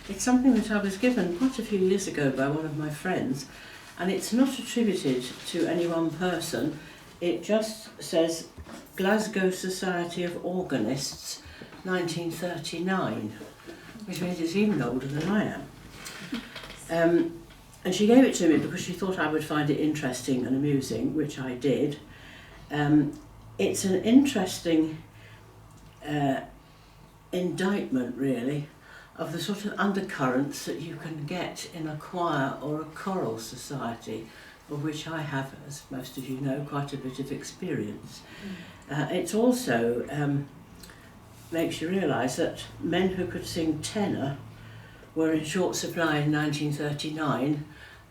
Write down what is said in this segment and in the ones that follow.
It's something that I was given quite a few years ago by one of my friends, and it's not attributed to any one person. It just says Glasgow Society of Organists, 1939, which means it's even older than I am. And she gave it to me because she thought I would find it interesting and amusing, which I did. It's an interesting indictment, really, of the sort of undercurrents that you can get in a choir or a choral society, of which I have, as most of you know, quite a bit of experience. It also makes you realise that men who could sing tenor were in short supply in 1939,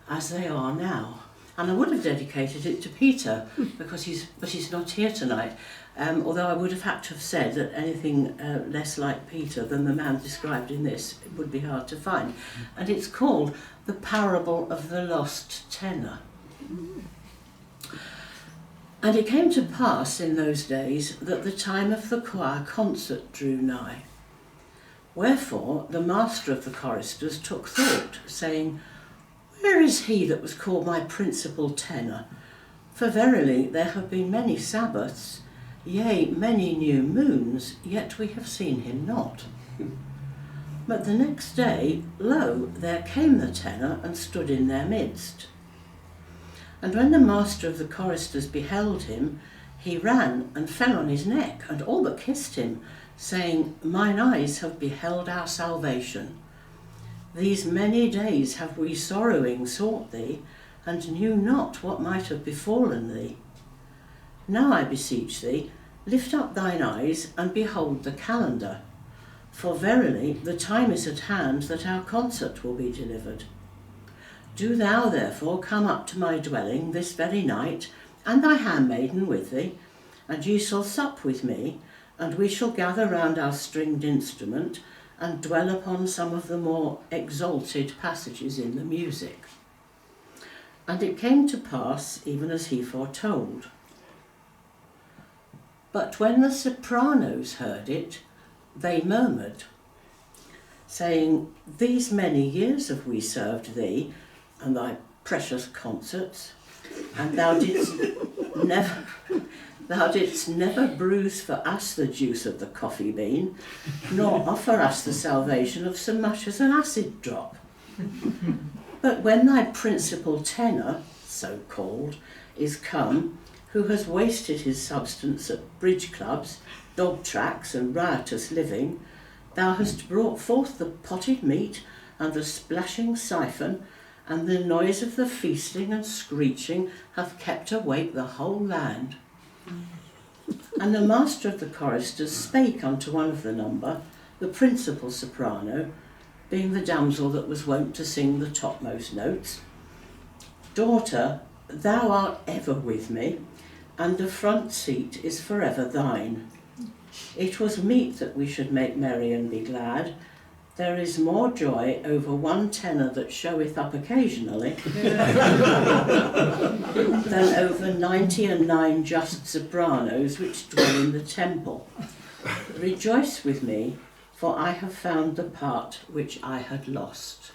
as they are now. And I would have dedicated it to Peter, but he's not here tonight. Although I would have had to have said that anything less like Peter than the man described in this would be hard to find. And it's called The Parable of the Lost Tenor. And it came to pass in those days that the time of the choir concert drew nigh. Wherefore the master of the choristers took thought, saying, Where is he that was called my principal tenor? For verily there have been many Sabbaths, yea, many new moons, yet we have seen him not. But the next day, lo, there came the tenor and stood in their midst. And when the master of the choristers beheld him, he ran and fell on his neck, and all but kissed him, saying, Mine eyes have beheld our salvation. These many days have we sorrowing sought thee, and knew not what might have befallen thee. Now I beseech thee, lift up thine eyes, and behold the calendar. For verily the time is at hand that our concert will be delivered. Do thou therefore come up to my dwelling this very night, and thy handmaiden with thee, and ye shall sup with me, and we shall gather round our stringed instrument, and dwell upon some of the more exalted passages in the music. And it came to pass, even as he foretold. But when the sopranos heard it, they murmured, saying, These many years have we served thee, and thy precious concerts, and thou didst never bruise for us the juice of the coffee bean, nor offer us the salvation of so much as an acid drop. But when thy principal tenor, so called, is come, who has wasted his substance at bridge clubs, dog tracks, and riotous living, thou hast brought forth the potted meat, and the splashing siphon, and the noise of the feasting and screeching hath kept awake the whole land. And the master of the choristers spake unto one of the number, the principal soprano, being the damsel that was wont to sing the topmost notes, Daughter, thou art ever with me, and the front seat is forever thine. It was meet that we should make merry and be glad. There is more joy over one tenor that showeth up occasionally than over 99 just sopranos which dwell in the temple. Rejoice with me, for I have found the part which I had lost.